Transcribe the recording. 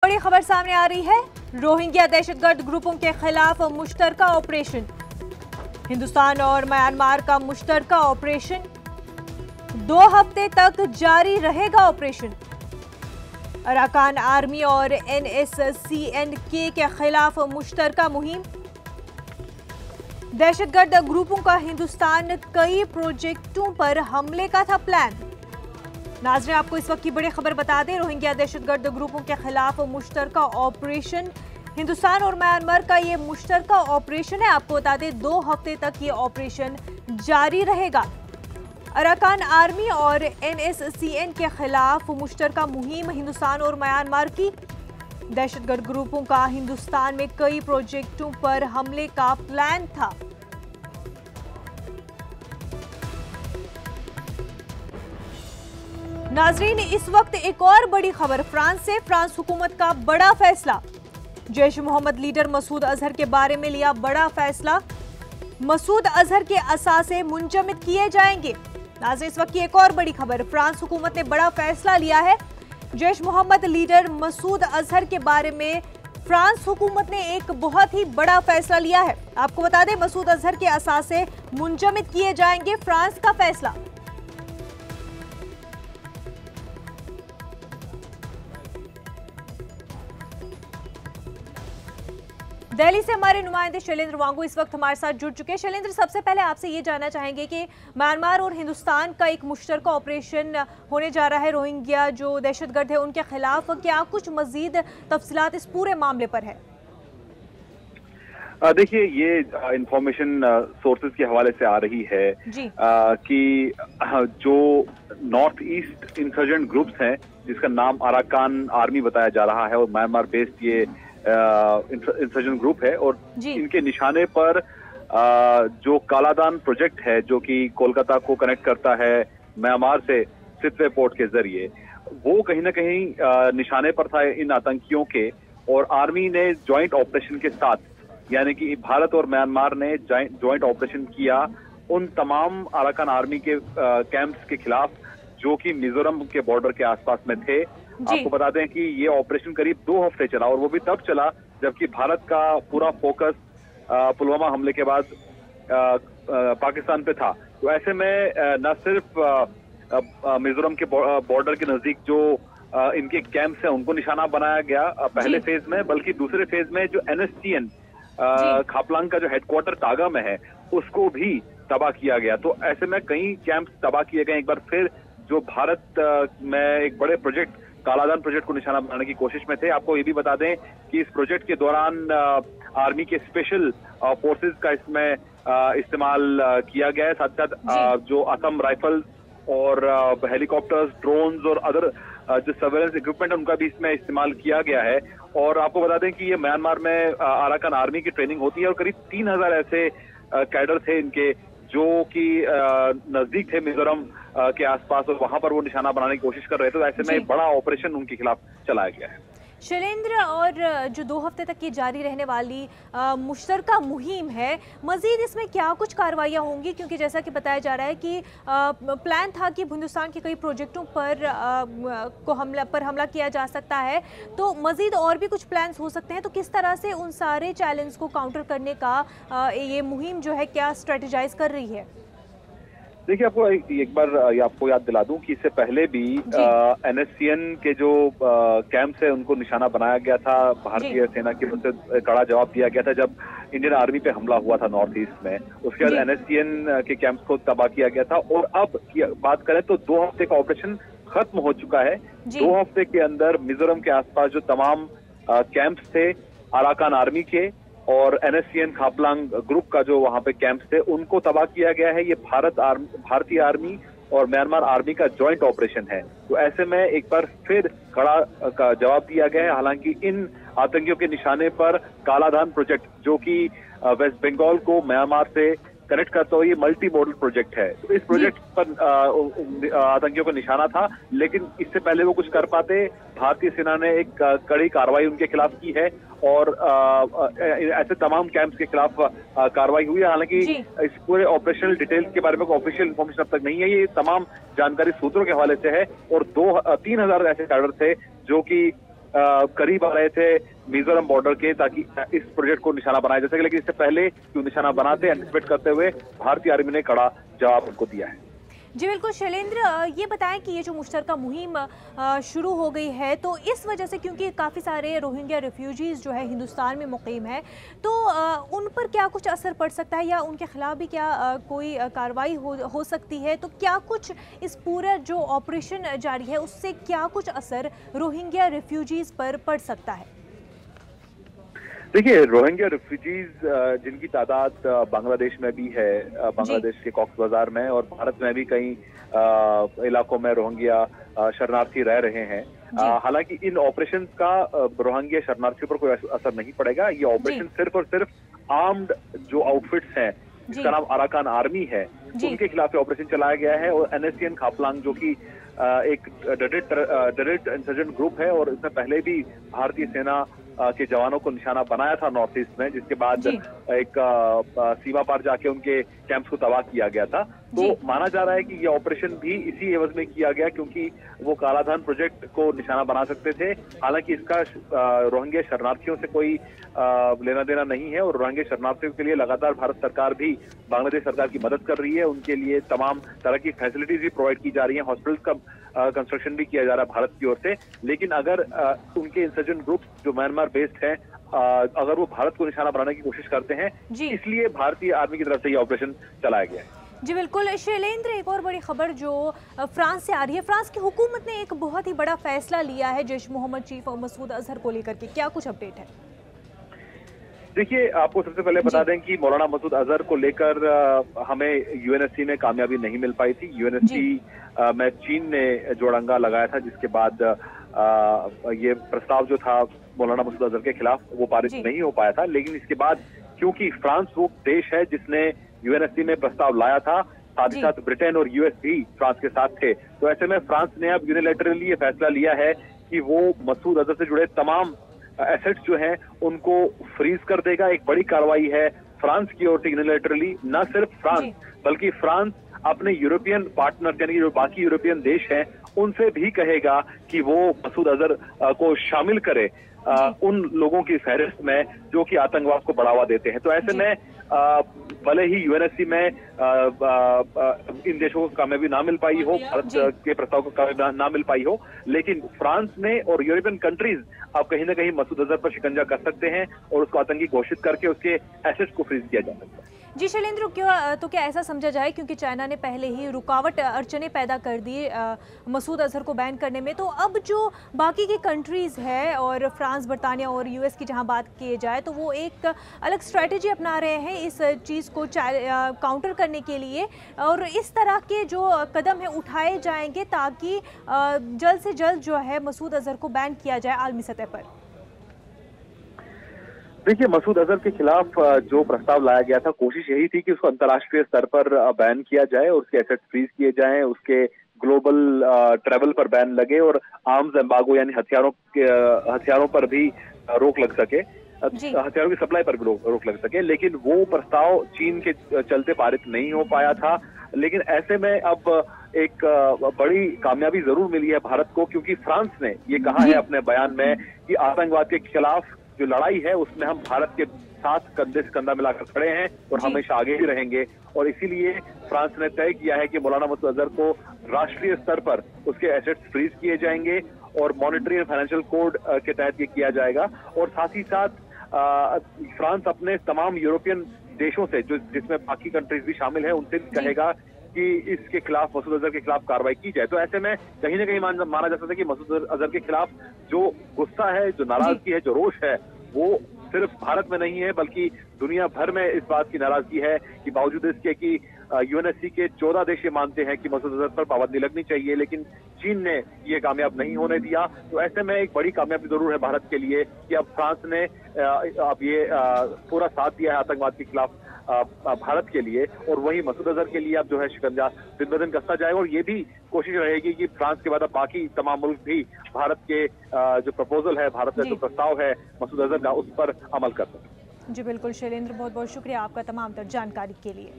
बड़ी खबर सामने आ रही है। रोहिंग्या दहशतगर्द ग्रुपों के खिलाफ मुश्तरका ऑपरेशन। हिंदुस्तान और म्यांमार का मुश्तरका ऑपरेशन 2 हफ्ते तक जारी रहेगा। ऑपरेशन अराकान आर्मी और NSCN-K के खिलाफ मुश्तरका मुहिम। दहशतगर्द ग्रुपों का हिंदुस्तान कई प्रोजेक्टों पर हमले का था प्लान। नाज़रीन, आपको इस वक्त की बड़ी खबर बता दें, रोहिंग्या दहशतगर्द ग्रुपों के खिलाफ मुश्तरका ऑपरेशन। हिंदुस्तान और म्यांमार का ये मुश्तरका ऑपरेशन है। आपको बता दें 2 हफ्ते तक ये ऑपरेशन जारी रहेगा। अराकान आर्मी और NSCN के खिलाफ मुश्तरका मुहिम हिंदुस्तान और म्यांमार की। दहशतगर्द ग्रुपों का हिंदुस्तान में कई प्रोजेक्टों पर हमले का प्लान था। नाजरीन, इस वक्त एक और बड़ी खबर फ्रांस से। फ्रांस हुकूमत का बड़ा फैसला। जैश मोहम्मद लीडर मसूद अजहर के बारे में लिया बड़ा फैसला। मसूद अजहर के असासे मुंजमद किए जाएंगे। नाजरीन, इस वक्त की एक और बड़ी खबर, फ्रांस हुकूमत ने बड़ा फैसला लिया है। जैश मोहम्मद लीडर मसूद अजहर के बारे में फ्रांस हुकूमत ने एक बहुत ही बड़ा फैसला लिया है। आपको बता दें, मसूद अजहर के असासे मुंजमद किए जाएंगे। फ्रांस का फैसला। दिल्ली से हमारे नुमाइंदे शैलेंद्र वांगू इस वक्त हमारे साथ जुड़ चुके हैं। शैलेंद्र, सबसे पहले आपसे ये जानना चाहेंगे कि म्यांमार और हिंदुस्तान का एक मुश्तरका ऑपरेशन होने जा रहा है रोहिंग्या जो दहशतगर्द है उनके खिलाफ। क्या कुछ मजीद तफसीलात इस पूरे मामले पर है? देखिए, ये इंफॉर्मेशन सोर्सेज के हवाले से आ रही है कि जो नॉर्थ ईस्ट इंसर्जेंट ग्रुप्स हैं जिसका नाम अराकान आर्मी बताया जा रहा है और म्यांमार बेस्ड ये इंसर्जेंट ग्रुप है, और इनके निशाने पर जो कालादान प्रोजेक्ट है जो कि कोलकाता को कनेक्ट करता है म्यांमार से सितवे पोर्ट के जरिए, वो कहीं ना कहीं निशाने पर था इन आतंकियों के। और आर्मी ने ज्वाइंट ऑपरेशन के साथ, यानी कि भारत और म्यांमार ने ज्वाइंट ऑपरेशन किया उन तमाम अराकान आर्मी के कैंप्स के खिलाफ जो कि मिजोरम के बॉर्डर के आसपास में थे। आपको बता दें कि ये ऑपरेशन करीब 2 हफ्ते चला, और वो भी तब चला जबकि भारत का पूरा फोकस पुलवामा हमले के बाद पाकिस्तान पे था। तो ऐसे में न सिर्फ मिजोरम के बॉर्डर के नजदीक जो इनके कैंप्स हैं उनको निशाना बनाया गया पहले फेज में, बल्कि दूसरे फेज में जो NSCN खापलांग का जो हेडक्वार्टर तागा में है उसको भी तबाह किया गया। तो ऐसे में कई कैंप्स तबाह किए गए। एक बार फिर जो भारत में एक बड़े प्रोजेक्ट कालादान प्रोजेक्ट को निशाना बनाने की कोशिश में थे। आपको ये भी बता दें कि इस प्रोजेक्ट के दौरान आर्मी के स्पेशल फोर्सेस का इसमें इस्तेमाल किया गया है। साथ साथ जो असम राइफल्स और हेलीकॉप्टर्स, ड्रोन्स और अदर जो सर्वेलेंस इक्विपमेंट है उनका भी इसमें इस्तेमाल किया गया है। और आपको बता दें कि ये म्यांमार में अराकान आर्मी की ट्रेनिंग होती है और करीब 3000 ऐसे कैडर थे इनके जो कि नजदीक थे मिजोरम के आसपास, और वहां पर वो निशाना बनाने की कोशिश कर रहे थे। तो ऐसे में बड़ा ऑपरेशन उनके खिलाफ चलाया गया है। शैलेंद्र, और जो 2 हफ्ते तक ये जारी रहने वाली मुश्तरका मुहिम है, मजीद इसमें क्या कुछ कार्रवाइयाँ होंगी? क्योंकि जैसा कि बताया जा रहा है कि प्लान था कि हिंदुस्तान के कई प्रोजेक्टों पर हमला किया जा सकता है, तो मजीद और भी कुछ प्लान्स हो सकते हैं। तो किस तरह से उन सारे चैलेंज को काउंटर करने का ये मुहिम जो है क्या स्ट्रेटेजाइज कर रही है? देखिए, आपको एक बार आपको याद दिला दूं कि इससे पहले भी NSCN के जो कैंप्स है उनको निशाना बनाया गया था। भारतीय सेना की ओर से कड़ा जवाब दिया गया था जब इंडियन आर्मी पे हमला हुआ था नॉर्थ ईस्ट में। उसके बाद NSCN के कैंप्स को तबाह किया गया था। और अब की बात करें तो 2 हफ्ते का ऑपरेशन खत्म हो चुका है। 2 हफ्ते के अंदर मिजोरम के आसपास जो तमाम कैंप्स थे अराकान आर्मी के और NSCN खापलांग ग्रुप का जो वहां पे कैंप्स थे उनको तबाह किया गया है। ये भारतीय आर्मी और म्यांमार आर्मी का ज्वाइंट ऑपरेशन है। तो ऐसे में एक बार फिर कड़ा का जवाब दिया गया है। हालांकि इन आतंकियों के निशाने पर कालाधान प्रोजेक्ट जो कि वेस्ट बंगाल को म्यांमार से कनेक्ट करता हुआ ये मल्टी मॉडल प्रोजेक्ट है, तो इस प्रोजेक्ट पर आतंकियों का निशाना था। लेकिन इससे पहले वो कुछ कर पाते, भारतीय सेना ने एक कड़ी कार्रवाई उनके खिलाफ की है और ऐसे तमाम कैंप्स के खिलाफ कार्रवाई हुई है। हालांकि इस पूरे ऑपरेशनल डिटेल्स के बारे में कोई ऑफिशियल इन्फॉर्मेशन अब तक नहीं है। ये तमाम जानकारी सूत्रों के हवाले से है और 3,000 ऐसे कैडर थे जो कि करीब आ रहे थे मिजोरम बॉर्डर के, ताकि इस प्रोजेक्ट को निशाना बनाया जा सके। लेकिन इससे पहले क्यों निशाना बनाते एंटिसिपेट करते हुए भारतीय आर्मी ने कड़ा जवाब उनको दिया है। जी बिल्कुल शैलेंद्र, ये बताएं कि ये जो मुश्तरका मुहिम शुरू हो गई है, तो इस वजह से क्योंकि काफ़ी सारे रोहिंग्या रिफ्यूजीज़ जो है हिंदुस्तान में मुकीम है, तो उन पर क्या कुछ असर पड़ सकता है या उनके खिलाफ भी क्या कोई कार्रवाई हो सकती है? तो क्या कुछ इस पूरा जो ऑपरेशन जारी है उससे क्या कुछ असर रोहिंग्या रिफ्यूजीज़ पर पड़ सकता है? देखिए, रोहिंग्या रिफ्यूजीज जिनकी तादाद बांग्लादेश में भी है, बांग्लादेश के कॉक्स बाजार में, और भारत में भी कई इलाकों में रोहिंग्या शरणार्थी रह रहे हैं। हालांकि इन ऑपरेशन का रोहिंग्या शरणार्थियों पर कोई असर नहीं पड़ेगा। ये ऑपरेशन सिर्फ और सिर्फ आर्म्ड जो आउटफिट्स हैं, जिसका नाम अराकान आर्मी है, उनके खिलाफ ऑपरेशन चलाया गया है। और NSCN खापलांग जो कि एक टेररिस्ट इंसर्जेंट ग्रुप है, और इसमें पहले भी भारतीय सेना के जवानों को निशाना बनाया था नॉर्थ ईस्ट में, जिसके बाद एक सीमा पार जाके उनके कैंप्स को तबाह किया गया था। तो माना जा रहा है कि ये ऑपरेशन भी इसी एवज में किया गया, क्योंकि वो कालाधन प्रोजेक्ट को निशाना बना सकते थे। हालांकि इसका रोहिंग्या शरणार्थियों से कोई लेना देना नहीं है, और रोहिंग्या शरणार्थियों के लिए लगातार भारत सरकार भी बांग्लादेश सरकार की मदद कर रही है। उनके लिए तमाम तरह की फैसिलिटीज भी प्रोवाइड की जा रही है, हॉस्पिटल्स का कंस्ट्रक्शन भी किया जा रहा है भारत की ओर से। लेकिन अगर उनके इंसर्जेंट ग्रुप जो म्यांमार बेस्ड हैं, अगर वो भारत को निशाना बनाने की कोशिश करते हैं, इसलिए भारतीय आर्मी की तरफ से ये ऑपरेशन चलाया गया है। जी बिल्कुल शैलेंद्र, एक और बड़ी खबर जो फ्रांस से आ रही है। फ्रांस की हुकूमत ने एक बहुत ही बड़ा फैसला लिया है जैश मोहम्मद चीफ मसूद अजहर को लेकर के, क्या कुछ अपडेट है? देखिए, आपको सबसे पहले बता दें कि मौलाना मसूद अजहर को लेकर हमें UNSC में कामयाबी नहीं मिल पाई थी। UNSC में चीन ने जोड़ंगा लगाया था, जिसके बाद ये प्रस्ताव जो था मौलाना मसूद अजहर के खिलाफ वो पारित नहीं हो पाया था। लेकिन इसके बाद क्योंकि फ्रांस वो देश है जिसने UNSC में प्रस्ताव लाया था, साथ ही साथ ब्रिटेन और US भी फ्रांस के साथ थे, तो ऐसे में फ्रांस ने अब यूनिलैटरली ये फैसला लिया है कि वो मसूद अजहर से जुड़े तमाम एसेट्स जो हैं उनको फ्रीज कर देगा। एक बड़ी कार्रवाई है फ्रांस की ओर से यूनिलैटरली। न सिर्फ फ्रांस बल्कि फ्रांस अपने यूरोपियन पार्टनर यानी जो बाकी यूरोपियन देश हैं उनसे भी कहेगा कि वो मसूद अजहर को शामिल करे उन लोगों की फहरिस्त में जो कि आतंकवाद को बढ़ावा देते हैं। तो ऐसे में भले ही UNSC में इन देशों को कामयाबी ना मिल पाई हो, भारत के प्रस्ताव को कामयाबी ना मिल पाई हो, लेकिन फ्रांस ने और यूरोपियन कंट्रीज अब कहीं ना कहीं मसूद अजहर पर शिकंजा कर सकते हैं और उसको आतंकी घोषित करके उसके एसेट्स को फ्रीज किया जा सकता है। जी शैलेंद्र, क्या ऐसा समझा जाए, क्योंकि चाइना ने पहले ही रुकावट अड़चने पैदा कर दी मसूद अजहर को बैन करने में, तो अब जो बाकी की कंट्रीज़ है और फ्रांस, बरतानिया और US की जहां बात की जाए, तो वो एक अलग स्ट्रैटेजी अपना रहे हैं इस चीज़ को काउंटर करने के लिए, और इस तरह के जो कदम है उठाए जाएंगे ताकि जल्द से जल्द जो है मसूद अजहर को बैन किया जाए आलमी सतह पर। देखिए, मसूद अजहर के खिलाफ जो प्रस्ताव लाया गया था, कोशिश यही थी कि उसको अंतर्राष्ट्रीय स्तर पर बैन किया जाए, उसके एसेट फ्रीज किए जाएं, उसके ग्लोबल ट्रैवल पर बैन लगे और आर्म्स एम्बार्गो यानी हथियारों पर भी रोक लग सके, हथियारों की सप्लाई पर भी रोक लग सके। लेकिन वो प्रस्ताव चीन के चलते पारित नहीं हो पाया था। लेकिन ऐसे में अब एक बड़ी कामयाबी जरूर मिली है भारत को, क्योंकि फ्रांस ने ये कहा है अपने बयान में कि आतंकवाद के खिलाफ जो लड़ाई है उसमें हम भारत के साथ कंधे से कंधा मिलाकर खड़े हैं और हमेशा आगे भी रहेंगे। और इसीलिए फ्रांस ने तय किया है कि मौलाना मसूद अजहर को राष्ट्रीय स्तर पर उसके एसेट्स फ्रीज किए जाएंगे और मॉनेटरी एंड फाइनेंशियल कोड के तहत ये किया जाएगा। और साथ ही साथ फ्रांस अपने तमाम यूरोपियन देशों से, जो जिसमें बाकी कंट्रीज भी शामिल है, उनसे भी कहेगा कि इसके खिलाफ, मसूद अजहर के खिलाफ कार्रवाई की जाए। तो ऐसे में कहीं ना कहीं माना जा सकता है कि मसूद अजहर के खिलाफ जो गुस्सा है, जो नाराजगी है, जो रोष है, वो सिर्फ भारत में नहीं है बल्कि दुनिया भर में इस बात की नाराजगी है कि बावजूद इसके कि UNSC के 14 देश ये मानते हैं कि मसूद अजहर पर पाबंदी लगनी चाहिए, लेकिन चीन ने ये कामयाब नहीं होने दिया। तो ऐसे में एक बड़ी कामयाबी जरूर है भारत के लिए कि अब फ्रांस ने अब ये पूरा साथ दिया है आतंकवाद के खिलाफ भारत के लिए, और वही मसूद अजहर के लिए अब जो है शिकंजा दिन ब दिन कसता जाएगा। और ये भी कोशिश रहेगी कि फ्रांस के बाद अब बाकी तमाम मुल्क भी भारत के जो प्रपोजल है, भारत का जो प्रस्ताव है मसूद अजहर का, उस पर अमल कर सकें। जी बिल्कुल शैलेंद्र, बहुत बहुत शुक्रिया आपका तमाम तर जानकारी के लिए।